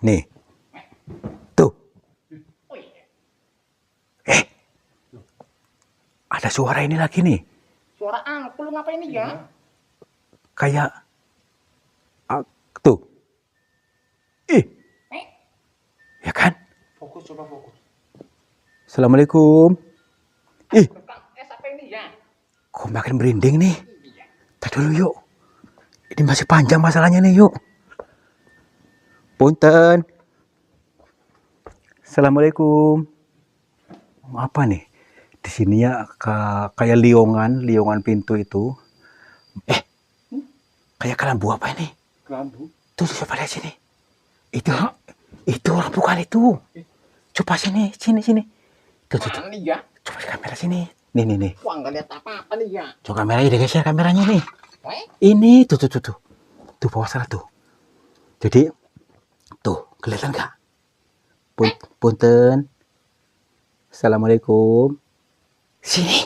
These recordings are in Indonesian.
Nih, tuh. Ada suara ini lagi nih. Suara angkul ngapain ini ya? Kayak tuh. Ya kan? Fokus, coba fokus. Assalamualaikum. Apa ini ya? Kok makin merinding nih? Tadi dulu yuk. Ini masih panjang masalahnya nih yuk. Punten. Assalamualaikum. Apa nih? Di sini ya kayak liongan pintu itu. Kayak kelambu apa ini? Kelambu. Tuh coba lihat sini. Itu orang bukan itu. Coba sini. Tuh. Mana nih ya? Coba di kamera sini. Nih. Wah, nggak lihat apa-apa nih ya. Coba kameranya digeser kameranya nih. Ini tuh. Tuh bawah sana tuh. Jadi tuh kelihatan nggak? Punten. Assalamualaikum. Sini.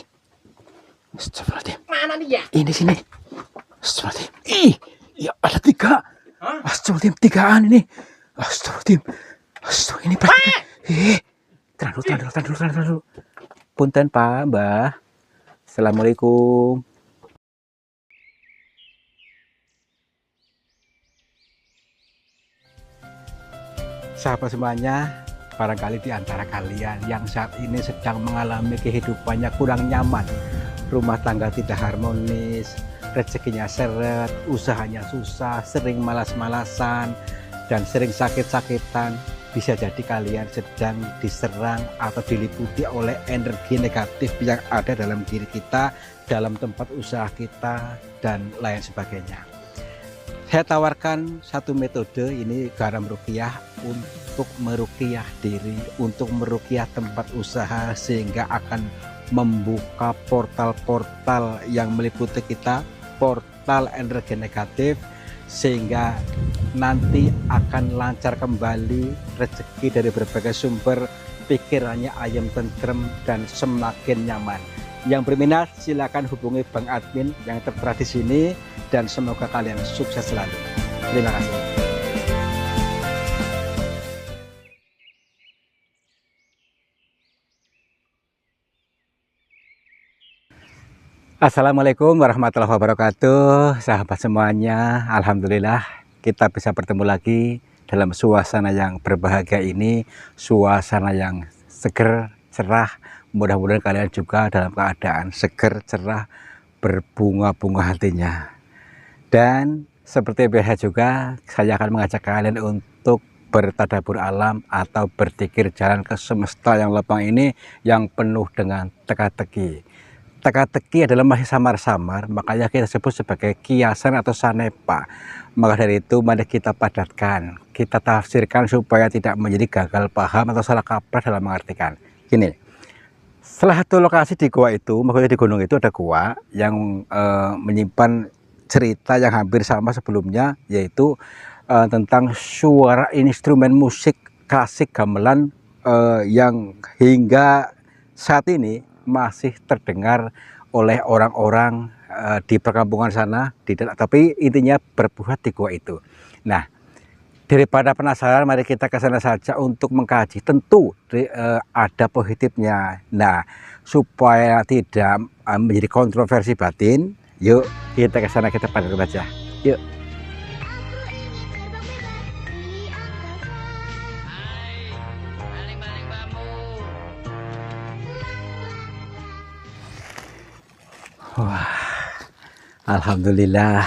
Astagfirullahaladzim. Mana nih ya? Ini sini. Astagfirullahaladzim. Ya ada 3. Astagfirullahaladzim, 3-an ini. Astagfirullahaladzim. Astagfirullahaladzim, ini pasti. Tahan dulu. Punten Pak, Mbah. Assalamualaikum. Sahabat semuanya, barangkali di antara kalian yang saat ini sedang mengalami kehidupannya kurang nyaman, rumah tangga tidak harmonis, rezekinya seret, usahanya susah, sering malas-malasan, dan sering sakit-sakitan, bisa jadi kalian sedang diserang atau diliputi oleh energi negatif yang ada dalam diri kita, dalam tempat usaha kita, dan lain sebagainya. Saya tawarkan satu metode, ini garam ruqyah, untuk meruqyah diri, untuk meruqyah tempat usaha, sehingga akan membuka portal-portal yang meliputi kita, portal energi negatif, sehingga nanti akan lancar kembali rezeki dari berbagai sumber, pikirannya ayam tentrem dan semakin nyaman. Yang berminat silakan hubungi Bang Admin yang tertera di sini, dan semoga kalian sukses selalu. Terima kasih. Assalamualaikum warahmatullahi wabarakatuh, sahabat semuanya. Alhamdulillah kita bisa bertemu lagi dalam suasana yang berbahagia ini, suasana yang seger, cerah. Mudah-mudahan kalian juga dalam keadaan seger, cerah, berbunga-bunga hatinya. Dan seperti biasa juga, saya akan mengajak kalian untuk bertadabur alam atau berzikir jalan ke semesta yang lapang ini, yang penuh dengan teka-teki. Teka-teki adalah masih samar-samar, makanya kita sebut sebagai kiasan atau sanepa. Maka dari itu mari kita padatkan, kita tafsirkan supaya tidak menjadi gagal paham atau salah kaprah dalam mengartikan. Gini, salah satu lokasi di gua itu, maksudnya di gunung itu ada gua yang menyimpan cerita yang hampir sama sebelumnya, yaitu tentang suara instrumen musik klasik gamelan yang hingga saat ini masih terdengar oleh orang-orang di perkampungan sana, tapi intinya berpusat di gua itu. Nah, daripada penasaran, mari kita ke sana saja untuk mengkaji. Tentu ada positifnya. Nah, supaya tidak menjadi kontroversi batin, yuk kita ke sana, kita pada baca. Yuk. Wah, alhamdulillah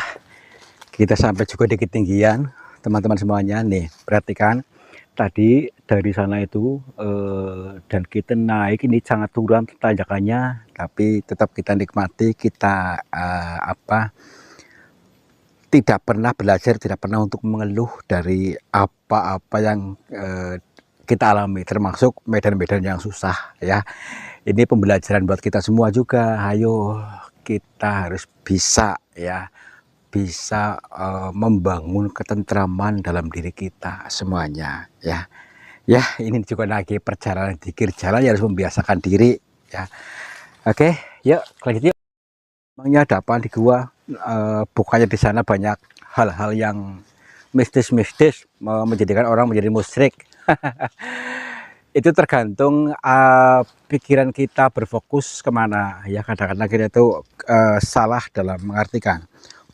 kita sampai juga di ketinggian, teman-teman semuanya. Nih, perhatikan tadi dari sana itu dan kita naik, ini sangat turun tanjakannya, tapi tetap kita nikmati, kita tidak pernah belajar, tidak pernah untuk mengeluh dari apa-apa yang kita alami, termasuk medan-medan yang susah ya. Ini pembelajaran buat kita semua juga. Ayo kita harus bisa ya, bisa membangun ketentraman dalam diri kita semuanya ya. Ya, ini juga lagi perjalanan dikir jalan, ya harus membiasakan diri ya. Oke, yuk lanjut yuk. Emangnya ada apa di gua? Bukannya di sana banyak hal-hal yang mistis-mistis menjadikan orang menjadi musyrik. Itu tergantung pikiran kita berfokus kemana ya. Kadang-kadang kita itu salah dalam mengartikan.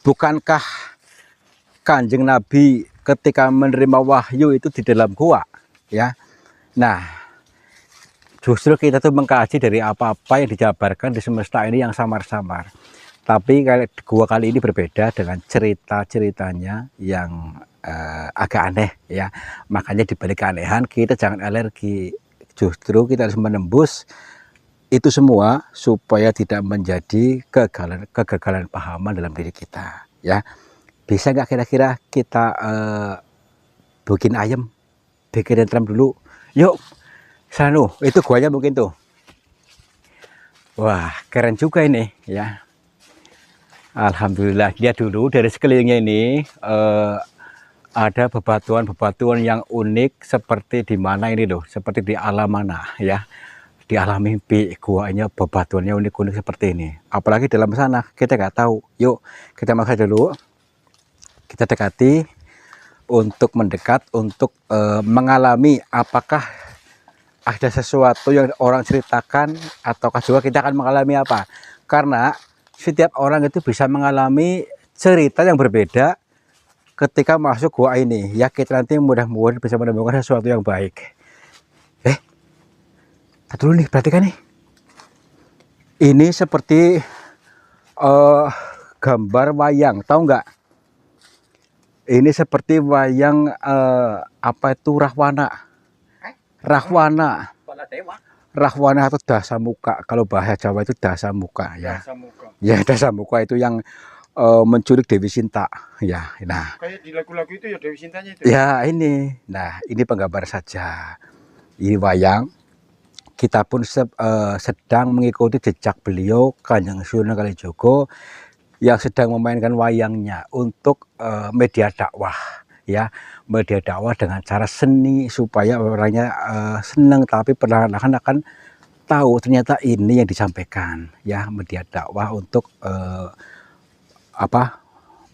Bukankah Kanjeng Nabi ketika menerima wahyu itu di dalam gua ya. Nah, justru kita tuh mengkaji dari apa-apa yang dijabarkan di semesta ini yang samar-samar. Tapi gua kali ini berbeda dengan cerita-ceritanya yang agak aneh ya. Makanya dibalik keanehan kita jangan alergi. Justru kita harus menembus itu semua supaya tidak menjadi kegagalan pahaman dalam diri kita ya. Bisa nggak kira-kira kita bikin ayam, bikin tram dulu? Yuk, sana itu guanya mungkin tuh. Wah, keren juga ini ya. Alhamdulillah, lihat dulu dari sekelilingnya ini ada bebatuan-bebatuan yang unik seperti di mana ini loh, seperti di alam mana ya. Di alam mimpi guanya bebatuannya unik-unik seperti ini. Apalagi dalam sana kita nggak tahu. Yuk kita masuk dulu, kita dekati untuk mendekat, untuk mengalami apakah ada sesuatu yang orang ceritakan ataukah juga kita akan mengalami apa. Karena setiap orang itu bisa mengalami cerita yang berbeda ketika masuk gua ini ya. Kita nanti mudah-mudahan bisa menemukan sesuatu yang baik. Dulu nih, perhatikan nih, ini seperti gambar wayang, tahu nggak? Ini seperti wayang apa itu rahwana atau dasamuka. Kalau bahasa Jawa itu dasamuka ya. Ya, dasamuka itu yang menculik Dewi Sinta ya. Nah, kayak di lagu-lagu itu ya Dewi Sintanya itu ya. Ini nah, ini penggambar saja, ini wayang. Kita pun sedang mengikuti jejak beliau Kanjeng Sunan Kalijogo yang sedang memainkan wayangnya untuk media dakwah ya, media dakwah dengan cara seni supaya orangnya senang, tapi perlahan-lahan akan tahu ternyata ini yang disampaikan ya, media dakwah untuk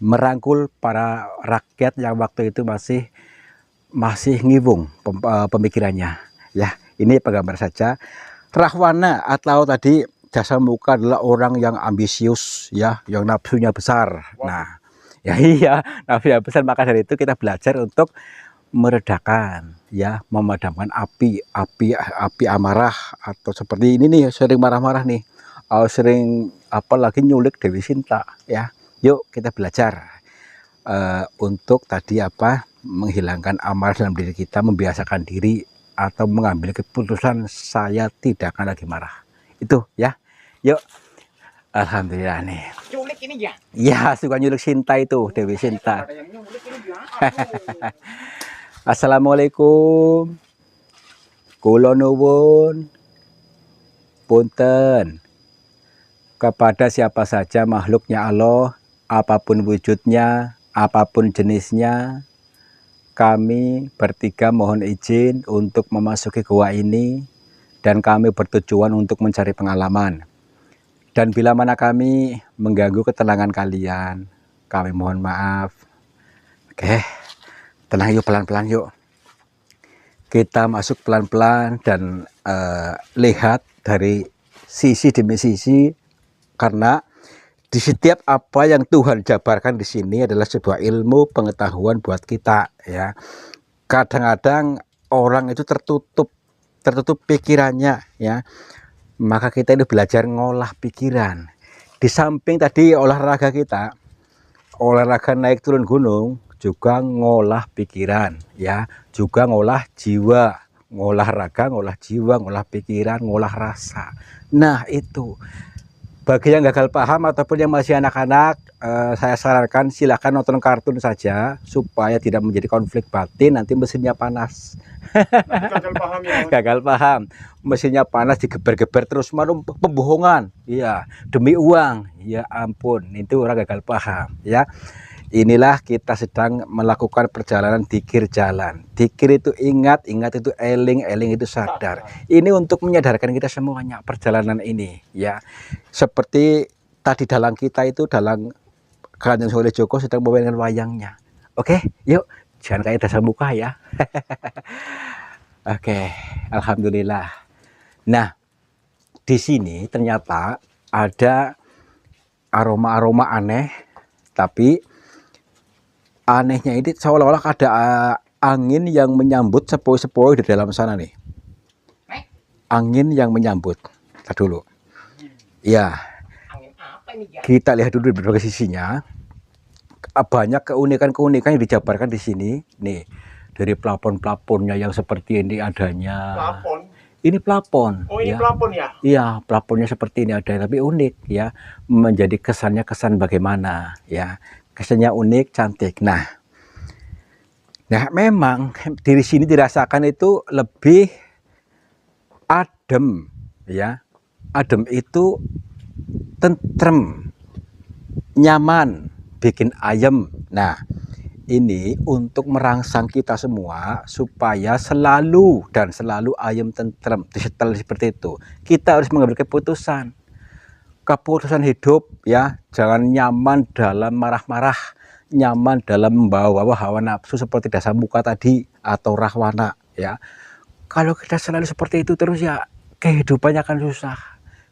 merangkul para rakyat yang waktu itu masih ngiwung pemikirannya ya. Ini penggambar saja. Rahwana atau tadi dasamuka adalah orang yang ambisius ya, yang nafsunya besar. Nah, ya iya, nafsunya besar. Maka dari itu kita belajar untuk meredakan ya, memadamkan api amarah, atau seperti ini nih, sering marah-marah nih, sering apalagi nyulik Dewi Sinta ya. Yuk kita belajar untuk tadi menghilangkan amarah dalam diri kita, membiasakan diri atau mengambil keputusan saya tidak akan lagi marah. Itu ya. Yuk. Alhamdulillah nih. Culik ini ya. Ya, suka nyulik Sinta itu, Dewi Sinta. Ada yang nyulik ini ya. Assalamualaikum. Kula nuwun punten kepada siapa saja makhluknya Allah, apapun wujudnya, apapun jenisnya. Kami bertiga mohon izin untuk memasuki gua ini, dan kami bertujuan untuk mencari pengalaman. Dan bila mana kami mengganggu ketenangan kalian, kami mohon maaf. Oke, tenang yuk, pelan-pelan yuk. Kita masuk pelan-pelan dan lihat dari sisi demi sisi, karena di setiap apa yang Tuhan jabarkan di sini adalah sebuah ilmu pengetahuan buat kita ya. Kadang-kadang orang itu tertutup pikirannya ya. Maka kita ini belajar ngolah pikiran. Di samping tadi olahraga kita, olahraga naik turun gunung, juga ngolah pikiran ya, juga ngolah jiwa, ngolah raga, ngolah jiwa, ngolah pikiran, ngolah rasa. Nah, itu bagi yang gagal paham ataupun yang masih anak-anak, saya sarankan silahkan nonton kartun saja supaya tidak menjadi konflik batin, nanti mesinnya panas. gagal paham ya. Gagal paham, mesinnya panas, digeber-geber terus, malu pembohongan, iya, demi uang, ya ampun, itu orang gagal paham ya. Inilah kita sedang melakukan perjalanan dikir jalan. Dikir itu ingat, ingat itu eling, eling itu sadar. Ini untuk menyadarkan kita semuanya perjalanan ini ya. Seperti tadi dalang kita itu, dalang Kanjeng Sunan Kalijogo sedang memainkan wayangnya. Oke, yuk Jangan kayak dasar muka ya. Oke, alhamdulillah. Nah, di sini ternyata ada aroma-aroma aneh, tapi anehnya ini seolah-olah ada angin yang menyambut sepoi-sepoi di dalam sana nih. Angin yang menyambut. Kita dulu. Ya, Angin apa ini ya? kita lihat dulu di berbagai sisinya. Banyak keunikan-keunikan yang dijabarkan di sini. Nih, dari plafon-plafonnya yang seperti ini adanya. Plafon. Ini plafon. Oh, ini ya. plafon ya? Iya, plafonnya seperti ini ada, tapi unik ya. Menjadi kesannya kesan bagaimana ya. Kesannya unik, cantik. Nah, memang di sini dirasakan itu lebih adem ya. Adem itu tentrem, nyaman, bikin ayem. Nah, ini untuk merangsang kita semua supaya selalu ayem, tentrem, disetel seperti itu. Kita harus mengambil keputusan hidup ya. Jangan nyaman dalam marah-marah, nyaman dalam membawa hawa nafsu seperti dasar muka tadi atau rahwana ya. Kalau kita selalu seperti itu terus ya, kehidupannya akan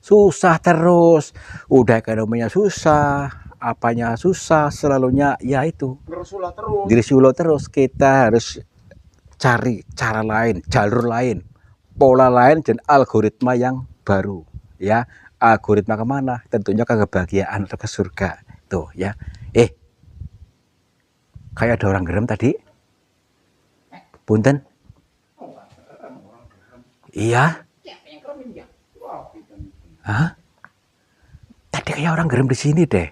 susah terus. Udah ekonominya susah, apanya susah, selalunya ya itu dirisulah terus. Kita harus cari cara lain, jalur lain, pola lain, dan algoritma yang baru ya. Algoritma kemana? Tentunya ke kebahagiaan atau ke surga tuh ya. Kayak ada orang gerem tadi. Punten. Iya. Siapa yang keremin ya? Hah? Tadi kayak orang gerem di sini deh.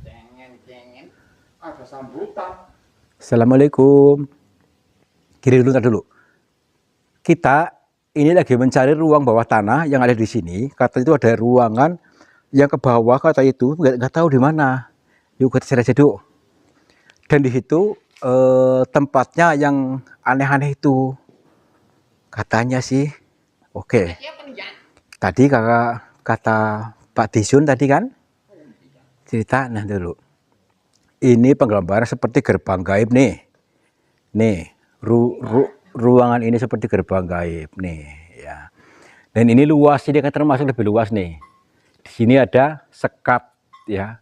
Jangan. Ada sambutan. Assalamualaikum. Kiri dulu, ntar dulu. Kita ini lagi mencari ruang bawah tanah yang ada di sini. Kata itu ada ruangan yang ke bawah, kata itu nggak tahu di mana. Yuk kita cari aja dulu. Dan di situ tempatnya yang aneh-aneh itu. Katanya sih, oke. Siapa nih ya? Tadi kata Pak Disun tadi kan cerita. Nah dulu. Ini penggambaran seperti gerbang gaib nih. Nih, ruangan ini seperti gerbang gaib nih ya. Dan ini luas, ini kan termasuk lebih luas nih. Di sini ada sekat ya.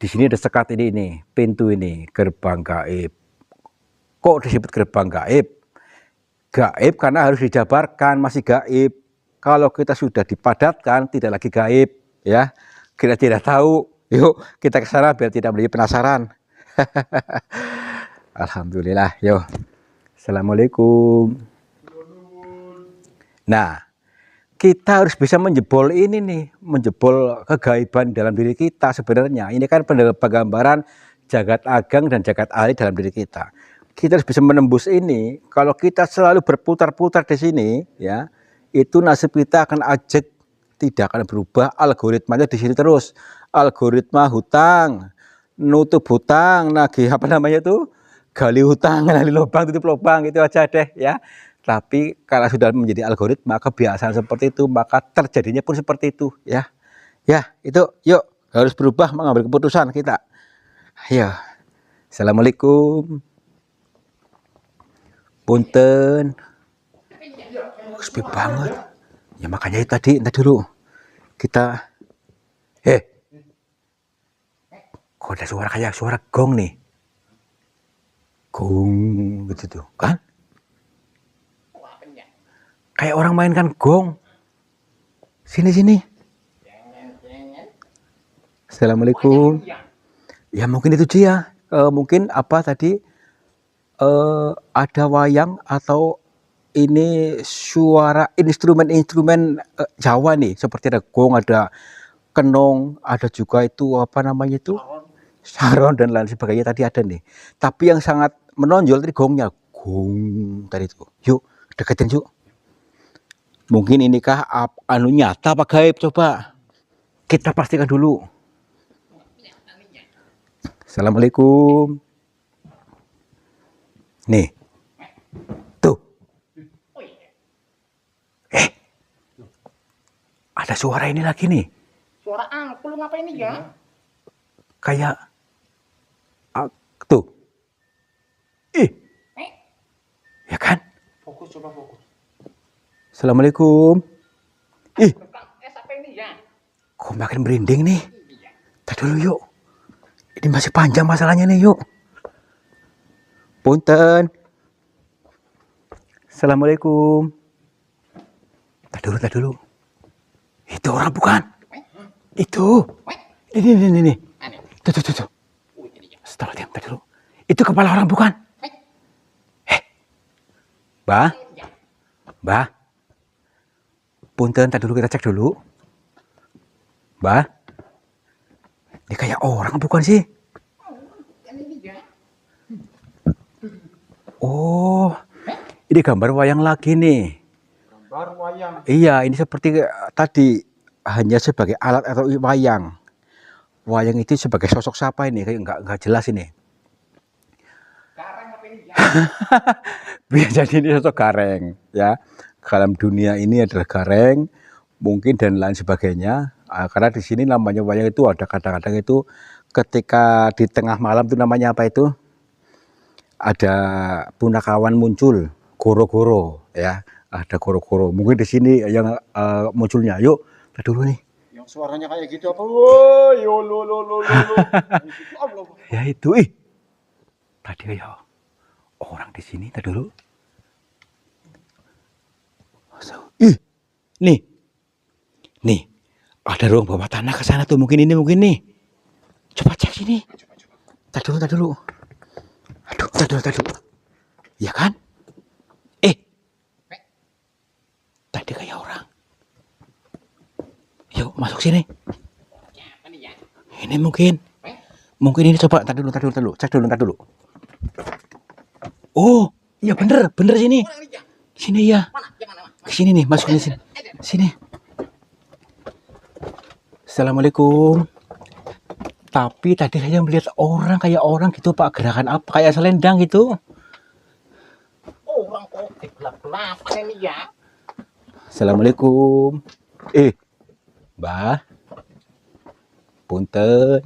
Di sini ada sekat ini pintu ini, gerbang gaib. Kok disebut gerbang gaib? Gaib karena harus dijabarkan, masih gaib. Kalau kita sudah dipadatkan, tidak lagi gaib ya. Kita tidak tahu. Yuk kita ke sana biar tidak menjadi penasaran. Alhamdulillah, yuk. Assalamualaikum. Nah, kita harus bisa menjebol ini nih, menjebol kegaiban dalam diri kita sebenarnya. Ini kan penggambaran jagat ageng dan jagat ahli dalam diri kita. Kita harus bisa menembus ini. Kalau kita selalu berputar-putar di sini, ya, itu nasib kita akan ajek, tidak akan berubah. Algoritmanya di sini terus. Algoritma hutang, nutup hutang, nagih apa namanya itu? Gali hutang, gali lubang, tutup lubang, itu aja deh ya. Tapi kalau sudah menjadi algoritma kebiasaan seperti itu, maka terjadinya pun seperti itu ya. Ya, itu yuk harus berubah mengambil keputusan kita. Ayo. Assalamualaikum. Punten. Sepi banget. Ya makanya itu tadi, entar dulu. Kita kok ada suara kayak suara gong nih. Gong gitu tuh, kan? Kayak orang mainkan gong. Sini. Assalamualaikum. Ya mungkin itu dia. Mungkin apa tadi? Ada wayang atau ini suara instrumen-instrumen Jawa nih. Seperti ada gong, ada kenong, ada juga itu apa namanya itu? Saron dan lain sebagainya tadi ada nih. Tapi yang sangat menonjol tadi gongnya. Gong tadi itu. Yuk, deketin yuk. Mungkin inikah anu nyata apa gaib, coba kita pastikan dulu. Assalamualaikum. Nih. Tuh. Ada suara ini lagi nih. Suara apa lu ngapain nih ya? Kayak tuh. coba fokus. Assalamualaikum. Ih, Siapa ini ya? kok makin merinding nih? Iya. Tar dulu yuk. Ini masih panjang masalahnya nih yuk. Punten. Assalamualaikum. Tar dulu. Itu orang bukan? Itu. Ini. Aneh. Tuh. Ini ya. Setelah diam, tar dulu. Itu kepala orang bukan? Bah? Bah? Punten, tar dulu kita cek dulu. Bah? Ini kayak orang bukan sih? Ini ya. Oh, ini gambar wayang lagi nih. Gambar wayang. Iya, ini seperti tadi hanya sebagai alat atau wayang. Wayang itu sebagai sosok siapa ini? Kayak nggak jelas ini. Karang apa ini ya? Bisa jadi ini sosok gareng, ya. Dalam dunia ini adalah gareng, mungkin dan lain sebagainya. Karena di sini namanya wayang itu ada kadang-kadang itu ketika di tengah malam itu namanya apa itu? Ada punakawan muncul, goro-goro, ya. Ada goro-goro. Mungkin di sini yang munculnya. Yuk, kita dulu nih. Yang suaranya kayak gitu apa? Woi, yo lo. Allah. Ya itu, ih. Tadi ya orang di sini. Tadi dulu. Ih, nih, ada ruang bawah tanah ke sana tuh. Mungkin nih. Coba cek sini. Tadi dulu. Aduh, tadi dulu. Iya kan? Tadi kayak orang. Yuk, masuk sini. Siapa ini ya? Ini mungkin ini coba. Tadi dulu. Cek dulu. Oh, iya bener sini. Orang ini ya. Sini ya. Mana? Yang mana? Ke sini nih, masuk sini. Sini. Assalamualaikum. Tapi tadi saya melihat orang kayak orang gitu, Pak. Gerakan apa? Kayak selendang gitu. Orang kok gelap-gelap ini ya. Assalamualaikum. Mbah. Punten.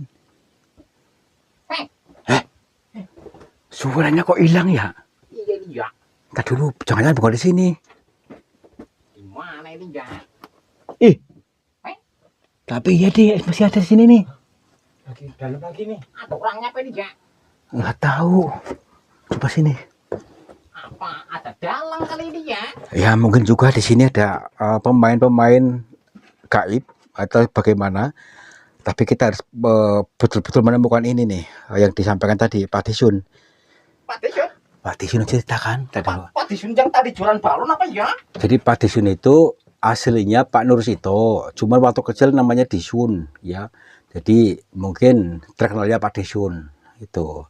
Suaranya kok hilang ya? Iya ini ya. Tadi dulu, jangan-jangan bukan di sini. Di mana ini ya? Tapi iya deh, masih ada di sini nih. Lagi dalam lagi nih. Ada orangnya apa ini ya? Nggak tahu. Coba sini. Apa? Ada dalang kali ini ya? Ya mungkin juga di sini ada pemain-pemain gaib atau bagaimana. Tapi kita harus betul-betul menemukan ini nih yang disampaikan tadi Pak Disun. Pak Disun ceritakan tadi. Pak Disun yang tadi jualan balon apa ya? Jadi Pak Disun itu aslinya Pak Nursito, cuma waktu kecil namanya Disun, ya. Jadi mungkin terkenalnya Pak Disun itu.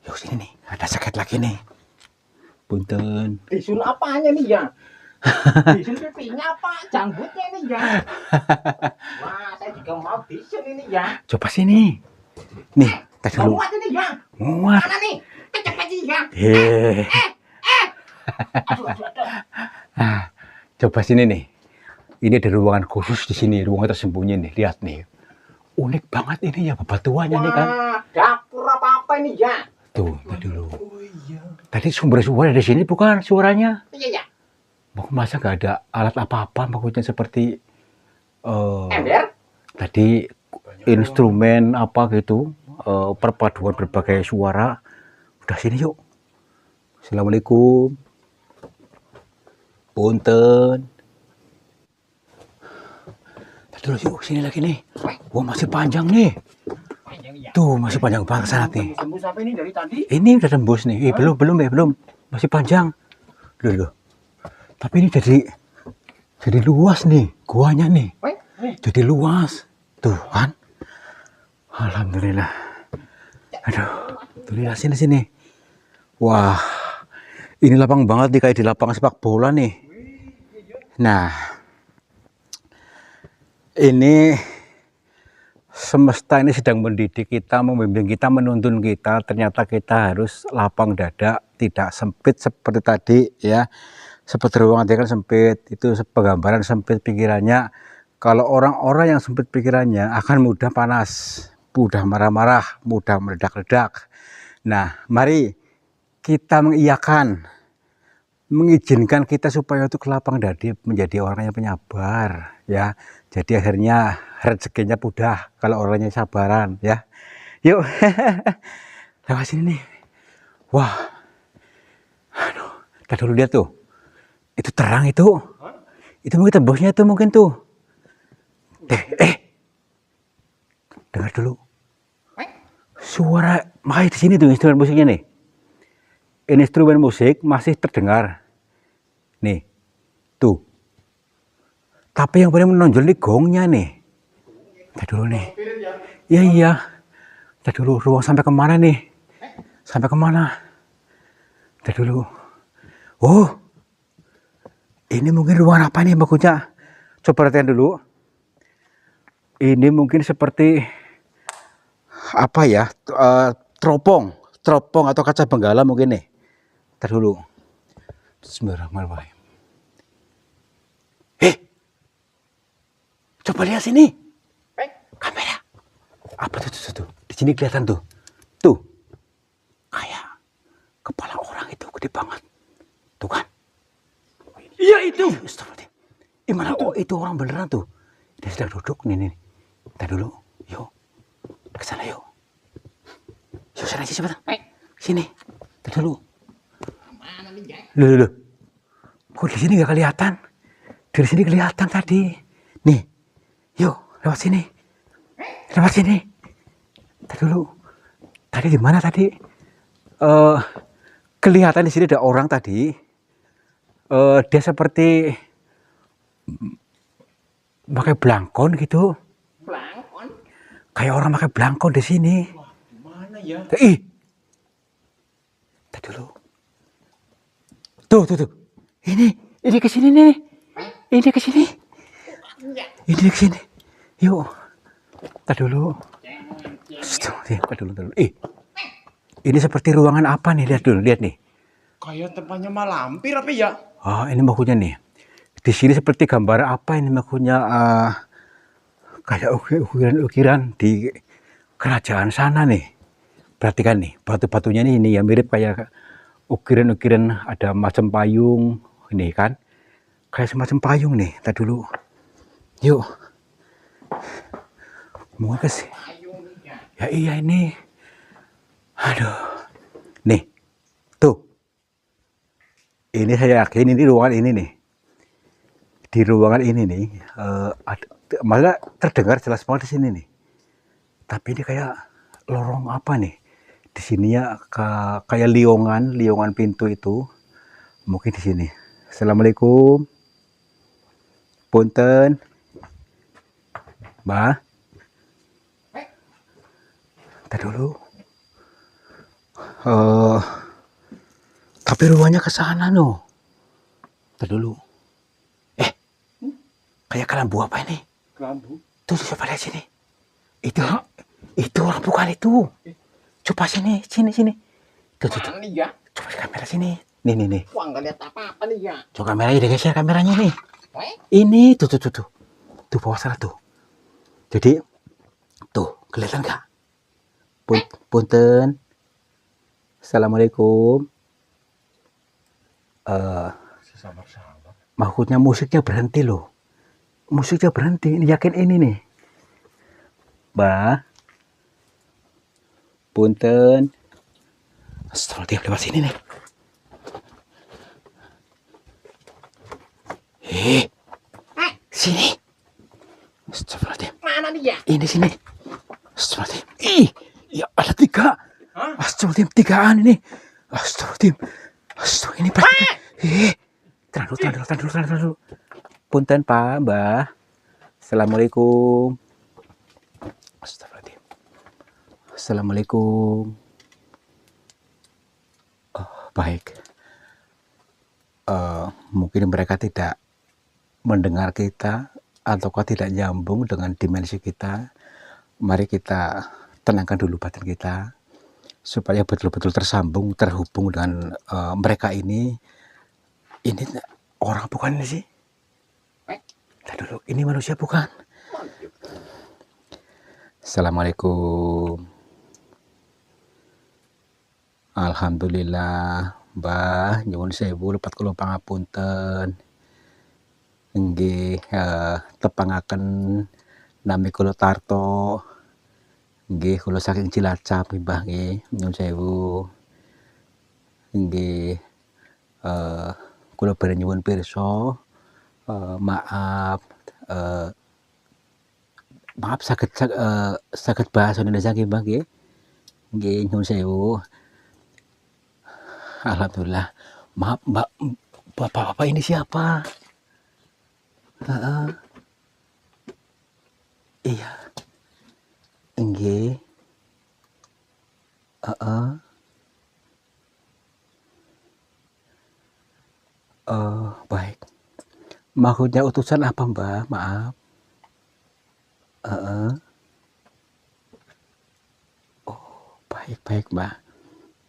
Yuk sini nih, ada sakit lagi nih. Punten. Disun apanya nih ya? Disun pipinya apa? Janggutnya ini ya? Wah, saya juga mau disun ini ya. Coba sini. Nih, tes dulu. Muat ini ya? Muat. Mana nih? Kecepet sih ya? Aduh. Coba sini nih. Ini ada ruangan khusus di sini, ruangan tersembunyi nih. Lihat nih. Unik banget ini ya bebatuannya nih kan. Wah, dapur apa ini ya? Tuh, tadi dulu. Oh iya. Tadi sumber suara di sini bukan suaranya. Iya ya. Masa nggak ada alat apa-apa maksudnya seperti Ember? tadi instrumen apa gitu, perpaduan berbagai suara. Udah sini yuk. Assalamualaikum. Punten. Tadi dulu yuk, sini lagi nih. Wah masih panjang nih. Panjang ya. Tuh masih panjang banget nih. Tembus sampai ini dari tadi. Ini udah tembus nih. Belum. Masih panjang. Loh. Tapi ini jadi luas nih, guanya nih. Jadi luas. Tuh kan. Alhamdulillah. Aduh, tuh lihat sini. Wah, ini lapang banget nih, kayak di lapangan sepak bola nih. Nah, ini semesta ini sedang mendidik kita, membimbing kita, menuntun kita. Ternyata kita harus lapang dada, tidak sempit seperti tadi ya. Seperti ruangan dia kan sempit, itu penggambaran sempit pikirannya. Kalau orang-orang yang sempit pikirannya akan mudah panas, mudah marah-marah, mudah meledak-ledak. Nah, mari kita mengiyakan mengizinkan kita supaya untuk lapang dadi menjadi orang yang penyabar ya. Jadi akhirnya rezekinya mudah kalau orangnya sabaran ya. Yuk. Lewat sini nih. Wah. Aduh, kita dulu lihat tuh. Itu terang itu. Itu mungkin tembusnya tuh mungkin tuh. Dengar dulu. Suara makanya di sini tuh instrumen musiknya nih. Instrumen musik masih terdengar. Nih, tuh. Tapi yang paling menonjol nih gongnya nih. Kita dulu nih. Iya, iya. Kita dulu ruang sampai kemana nih? Sampai kemana? Kita dulu. Oh, ini mungkin ruangan apa nih bagusnya? Coba perhatian dulu. Ini mungkin seperti apa ya? Teropong atau kaca benggala mungkin nih. Kita dulu. Bismillahirrahmanirrahim. Coba lihat sini. Kamera. Apa tuh? Di sini kelihatan tuh. Tuh. Kayak kepala orang itu gede banget. Tuh kan? Iya itu. Gimana? Oh itu orang beneran tuh. Dia sedang duduk nih. Kita dulu. Yuk. Ke sana yuk. Yuk sana aja cepetan. Sini. Kita dulu. Loh. Kok di sini nggak kelihatan? Dari sini kelihatan tadi. Nih. Yuk, lewat sini. Tadi dulu. Tadi di mana tadi? Kelihatan di sini ada orang tadi. Dia seperti pakai belangkon gitu. Belangkon? Kayak orang pakai belangkon di sini. Wah, mana ya? Tadi dulu. Tuh. Ini ke sini nih. Ini ke sini. Yuk. Tadi dulu. Tadi dulu. Ini seperti ruangan apa nih? Lihat nih. Kayak tempatnya malampir apa ya? Oh, ini makanya nih. Di sini seperti gambar apa ini makanya kayak ukiran-ukiran di kerajaan sana nih. Perhatikan nih, batu-batunya ini ya mirip kayak ukiran-ukiran ada macam payung ini kan. Kayak semacam payung nih. Tadi dulu. Yuk. Mau ke sih? Ya iya ini. Aduh. Nih. Tuh. Ini saya yakin ini ruangan ini nih. Di ruangan ini nih, malah terdengar jelas banget di sini nih. Tapi ini kayak lorong apa nih? Di sini ya kayak liongan pintu itu. Mungkin di sini. Assalamualaikum. Punten. Mbak. Tadi dulu. Tapi ruangnya ke sana no. Tadi dulu. Kayak kelambu apa ini? Kelambu. Tuh coba lihat sini. Itu orang bukan itu. Coba sini. Tuh. Mana nih ya? Coba di kamera sini. Nih. Wah, nggak lihat apa-apa nih ya. Coba kameranya digeser kameranya nih. Ini tuh. Tuh bawah sana tuh. Jadi tuh kelihatan nggak? Punten. Assalamualaikum. Sabar. Maksudnya musiknya berhenti loh. Musiknya berhenti. Ini yakin ini nih. Mbak. Punten. Astagfirullah, lewat sini nih. Sini. Astagfirullah. Mana nih ya? Ini sini. Astagfirullah. Ya ada 3. Astagfirullah, 3-an ini. Astagfirullah. Ini perhatikan. Tenang dulu. Punten Pak, Mbah. Assalamualaikum. Astagfirullah. Assalamualaikum. Oh, baik. Mungkin mereka tidak mendengar kita ataukah tidak nyambung dengan dimensi kita. Mari kita tenangkan dulu batin kita supaya betul-betul tersambung, terhubung dengan mereka ini. Ini orang bukan ini sih? Lihat dulu, ini manusia bukan? Assalamualaikum. Alhamdulillah. Mbah nyuwun sewu lepat kula pangapunten. Nggih, tepangaken nami kula Tarto. Nggih, kula saking Cilacap Mbah nggih, nyuwun sewu. Nggih, kula badhe nyuwun pirsa, maaf, maaf saged bahasa Indonesia nggih Mbah nggih? Nggih, nyuwun sewu. Alhamdulillah. Maaf Mbak, bapak-bapak ini siapa? Heeh. Iya. Nggih. Heeh. Baik. Maksudnya utusan apa Mbak? Maaf. Heeh. Oh, baik Mbak.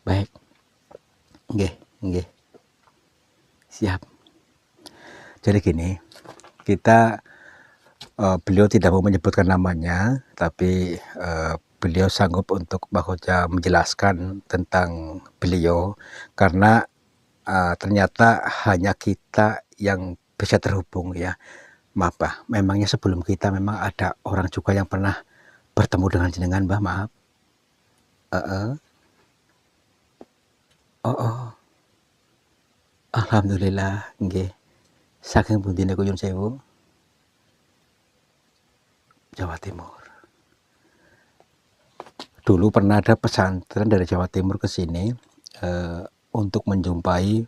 Baik. Nggih, nggih. Siap. Jadi gini, kita beliau tidak mau menyebutkan namanya, tapi beliau sanggup untuk maksudnya menjelaskan tentang beliau karena ternyata hanya kita yang bisa terhubung ya. Maaf Mbah, memangnya sebelum kita memang ada orang juga yang pernah bertemu dengan jenengan Mbah, maaf. Heeh. Oh. Alhamdulillah, nggih. Saking pundi niku nyuwun sewu? Jawa Timur. Dulu pernah ada pesantren dari Jawa Timur ke sini untuk menjumpai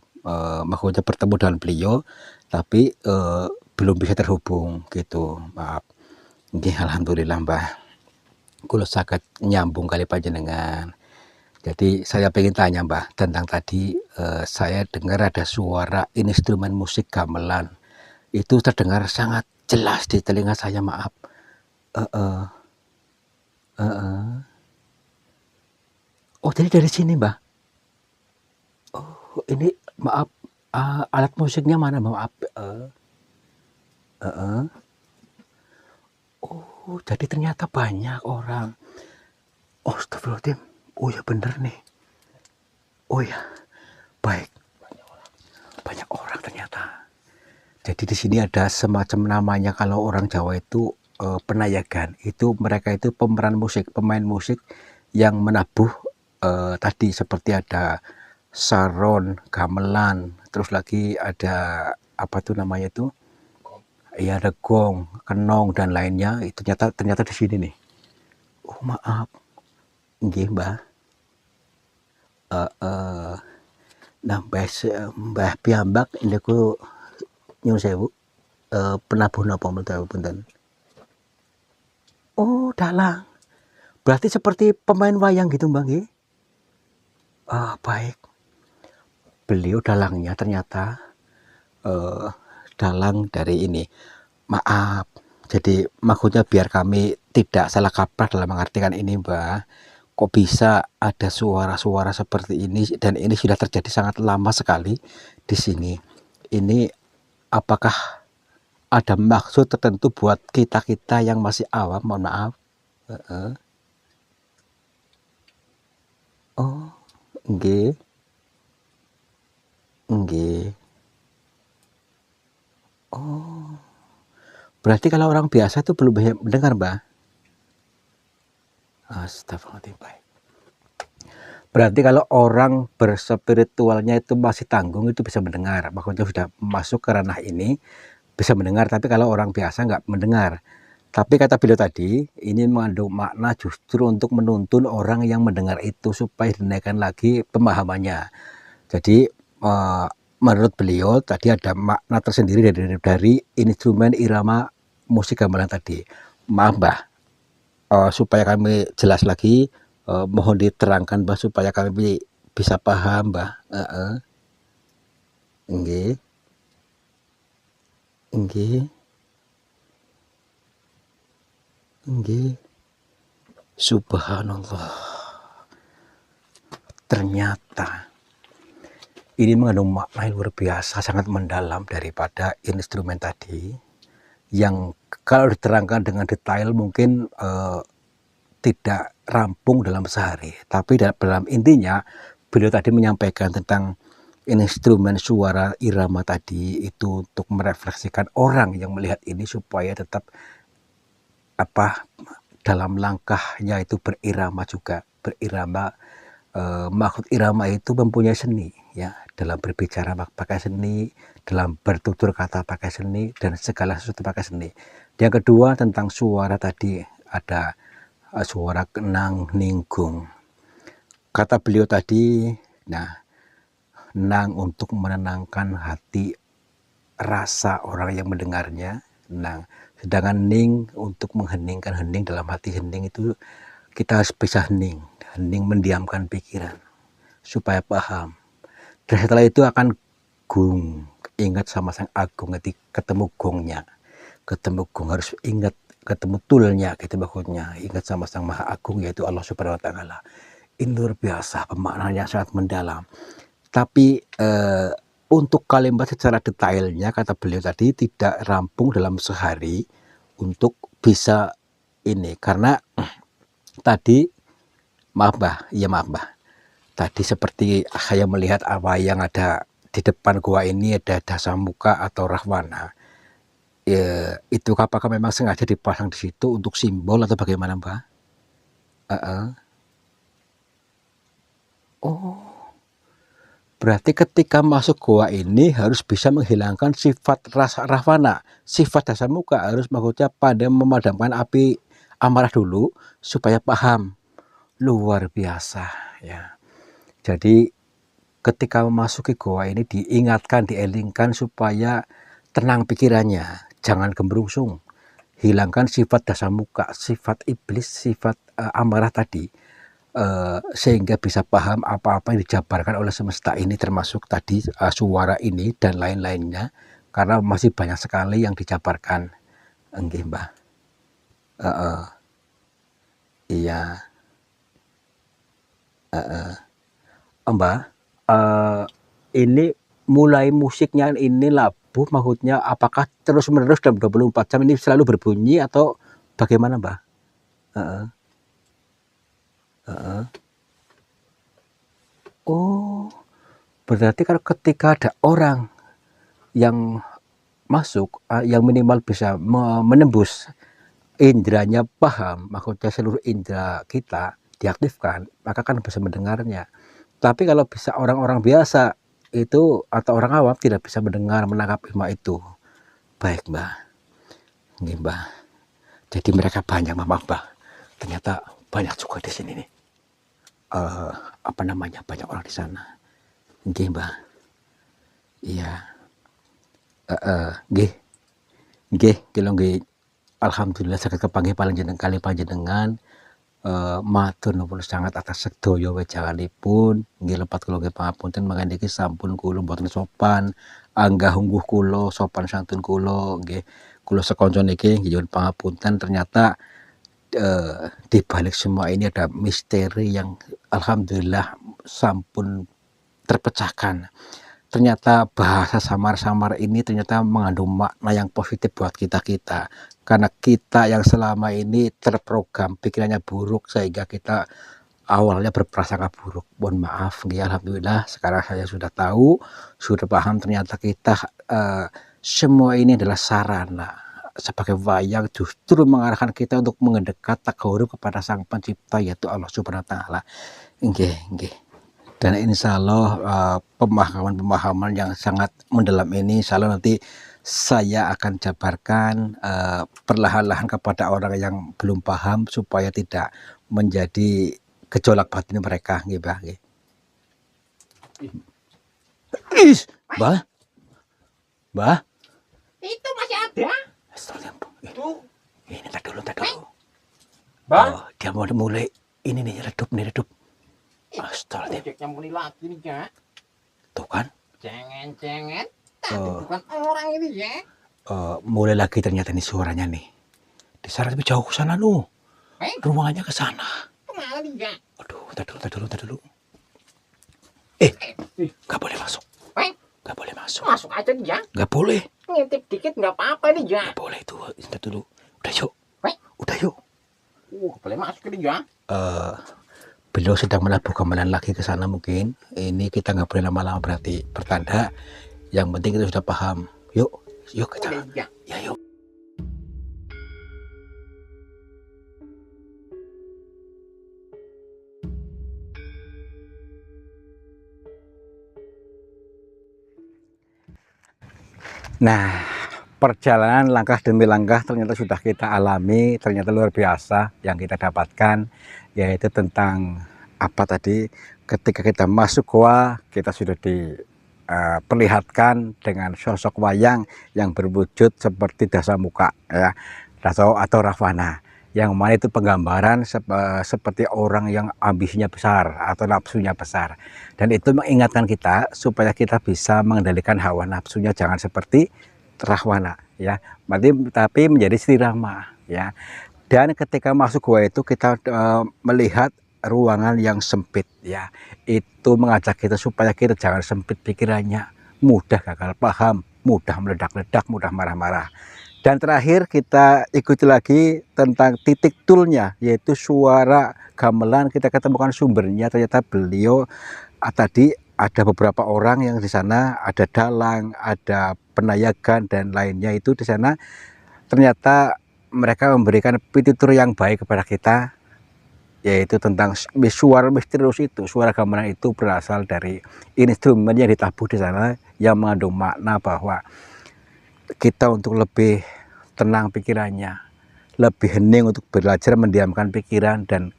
maksudnya bertemu dengan beliau, tapi belum bisa terhubung gitu. Maaf. Nggih, alhamdulillah Mbah. Kula saged nyambung kali panjenengan. Jadi saya pengen tanya Mbah tentang tadi saya dengar ada suara instrumen musik gamelan. Itu terdengar sangat jelas di telinga saya, maaf. Heeh. Heeh. Oh, jadi dari sini Mbah? Oh, ini maaf, alat musiknya mana maaf? Heeh. Oh, jadi ternyata banyak orang. Oh, astagfirullahaladzim. Oh ya bener nih. Oh ya, baik. Banyak orang ternyata. Jadi di sini ada semacam namanya kalau orang Jawa itu penayagan. Itu mereka itu pemeran musik, pemain musik yang menabuh tadi seperti ada saron, gamelan, terus lagi ada apa tuh namanya itu? Ya ada gong, kenong dan lainnya. Itu ternyata di sini nih. Oh maaf, nggih Mbah. Nah Mbah piyambak niku nyuwun sewu. Penabuh napa punten? Oh, dalang. Berarti seperti pemain wayang gitu Mbah nggih? Baik. Beliau dalangnya ternyata dalang dari ini. Maaf. Jadi maksudnya biar kami tidak salah kaprah dalam mengartikan ini Mbah. Kok bisa ada suara-suara seperti ini dan ini sudah terjadi sangat lama sekali di sini. Ini apakah ada maksud tertentu buat kita-kita yang masih awam? Mohon maaf. Oh, nggih. Nggih. Oh. Berarti kalau orang biasa itu belum bisa mendengar, Mbah? Astagfirullahaladzim, baik. Berarti kalau orang berspiritualnya itu masih tanggung itu bisa mendengar. Maksudnya sudah masuk ke ranah ini bisa mendengar, tapi kalau orang biasa nggak mendengar. Tapi kata beliau tadi, ini mengandung makna justru untuk menuntun orang yang mendengar itu supaya dinaikkan lagi pemahamannya. Jadi menurut beliau tadi ada makna tersendiri dari instrumen irama musik gamelan tadi. Maaf Mbah, supaya kami jelas lagi, mohon diterangkan Mbah supaya kami bisa paham Mbah. Nggih. Nggih. Nggih. Subhanallah. Ternyata ini mengandung makna yang luar biasa, sangat mendalam daripada instrumen tadi yang kalau diterangkan dengan detail mungkin tidak rampung dalam sehari. Tapi dalam intinya beliau tadi menyampaikan tentang instrumen suara irama tadi itu untuk merefleksikan orang yang melihat ini supaya tetap apa dalam langkahnya itu berirama juga, berirama. Maksud irama itu mempunyai seni ya, dalam berbicara pakai seni, dalam bertutur kata pakai seni, dan segala sesuatu pakai seni. Yang kedua tentang suara tadi ada suara kenang ninggung. Kata beliau tadi, nah, nang untuk menenangkan hati rasa orang yang mendengarnya, nah, sedangkan ning untuk mengheningkan. Hening dalam hati, hening itu kita harus bisa hening mendiamkan pikiran supaya paham. Dan setelah itu akan gung, ingat sama sang agung, nanti ketemu gongnya, ketemu gong harus ingat, ketemu tulnya gitu maksudnya, ingat sama sang maha agung yaitu Allah Subhanahu Wa Taala. Ini luar biasa, pemaknaannya sangat mendalam. Tapi untuk kalimat secara detailnya kata beliau tadi tidak rampung dalam sehari untuk bisa ini, karena tadi maaf Mbah, tadi seperti saya melihat apa yang ada di depan gua ini, ada Dasamuka atau Rahwana. Ya, itu apakah memang sengaja dipasang di situ untuk simbol atau bagaimana, Mbah? Oh, berarti ketika masuk gua ini harus bisa menghilangkan sifat rasa Rahwana, sifat Dasamuka, harus maksudnya pada memadamkan api amarah dulu supaya paham. Luar biasa ya. Jadi ketika memasuki goa ini diingatkan, dielingkan supaya tenang pikirannya, jangan gembrungsung, hilangkan sifat Dasamuka, sifat iblis, sifat amarah tadi, sehingga bisa paham apa-apa yang dijabarkan oleh semesta ini, termasuk tadi suara ini dan lain-lainnya, karena masih banyak sekali yang dijabarkan. Enggih, Mbah. Iya. Mbak, ini mulai musiknya ini labuh, maksudnya apakah terus menerus dalam 24 jam ini selalu berbunyi atau bagaimana, Mbak? Oh, berarti kalau ketika ada orang yang masuk, yang minimal bisa menembus indranya paham, maksudnya seluruh indra kita diaktifkan, maka kan bisa mendengarnya. Tapi kalau bisa orang-orang biasa itu atau orang awam tidak bisa mendengar, menangkap ilmu itu. Baik, Mbak. Nggih, Mbak. Jadi mereka banyak, Mbak. Ternyata banyak juga di sini nih. Apa namanya? Banyak orang di sana. Nggih, Mbak. Iya. Nggih. Nggih, kula nggih. Alhamdulillah saged kepanggih panjenengan matur nuwun sangat atas sedaya wejanganipun. Nggih lepat kula nggih pangapunten mangke sampun kula mboten sopan, anggah ungguh kula, sopan santun kula nggih. Kula sekonco niki nggih nyuwun pangapunten, ternyata di balik semua ini ada misteri yang alhamdulillah sampun terpecahkan. Ternyata bahasa samar-samar ini ternyata mengandung makna yang positif buat kita-kita. Karena kita yang selama ini terprogram pikirannya buruk sehingga kita awalnya berprasangka buruk. Mohon maaf, ya, alhamdulillah sekarang saya sudah tahu, sudah paham ternyata kita semua ini adalah sarana sebagai wayang justru mengarahkan kita untuk mendekat takarub kepada Sang Pencipta yaitu Allah Subhanahu Wa Taala. Nggih, nggih. Dan insya Allah pemahaman-pemahaman yang sangat mendalam ini insya Allah nanti saya akan jabarkan perlahan-lahan kepada orang yang belum paham supaya tidak menjadi gejolak batin mereka, nggih, Mbah, nggih. Mbah. Mbah. Itu masih ada. Tuh. Ini tak dulu. Mbah. Oh, dia mau mulai ini nih redup. Astagfirullahaladzim. Ojeknya muni lagi nih ya. Tuh kan. Cengen. Bukan orang ini ya. Mulai lagi ternyata nih suaranya nih. Di sana tapi jauh ke sana lu. Ruangannya ke sana. Kemana nih ya? Aduh, tar dulu. Gak boleh masuk. Gak boleh masuk. Masuk aja nih ya. Gak boleh. Ngintip dikit nggak apa-apa nih ya. Gak boleh itu. Tar dulu. Udah yuk. Boleh masuk nih ya. beliau sedang menabuh gamelan lagi ke sana mungkin. Ini kita nggak boleh lama-lama berarti pertanda. Yang penting kita sudah paham. Yuk kita. Iya. Ya yuk. Nah, perjalanan langkah demi langkah ternyata sudah kita alami, ternyata luar biasa yang kita dapatkan, yaitu tentang apa tadi, ketika kita masuk goa, kita sudah diperlihatkan dengan sosok wayang yang berwujud seperti dasa muka, ya, atau Rahwana, yang mana itu penggambaran seperti orang yang ambisinya besar atau nafsunya besar, dan itu mengingatkan kita supaya kita bisa mengendalikan hawa nafsunya, jangan seperti Rahwana, ya, tapi menjadi Sri Rama, ya. Dan ketika masuk gua itu kita melihat ruangan yang sempit, ya, itu mengajak kita supaya kita jangan sempit pikirannya, mudah gagal paham, mudah meledak-ledak, mudah marah-marah. Dan terakhir kita ikuti lagi tentang titik tulnya, yaitu suara gamelan. Kita ketemukan sumbernya, ternyata beliau tadi ada beberapa orang yang di sana, ada dalang, ada penayagan dan lainnya itu di sana. Ternyata mereka memberikan pitutur yang baik kepada kita, yaitu tentang suara misterius itu. Suara gamelan itu berasal dari instrumen yang ditabuh di sana yang mengandung makna bahwa kita untuk lebih tenang pikirannya, lebih hening untuk belajar mendiamkan pikiran, dan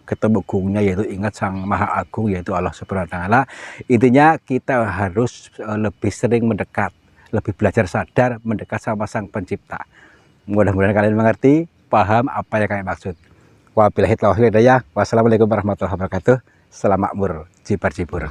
ketemu gungnya yaitu ingat Sang Maha Agung, yaitu Allah Subhanahu wa Ta'ala. Intinya kita harus lebih sering mendekat, lebih belajar sadar mendekat sama Sang Pencipta. Mudah-mudahan kalian mengerti, paham apa yang kami maksud. Wabillahi taufiq wal hidayah. Wassalamualaikum warahmatullahi wabarakatuh. Salam makmur, jibar jibur.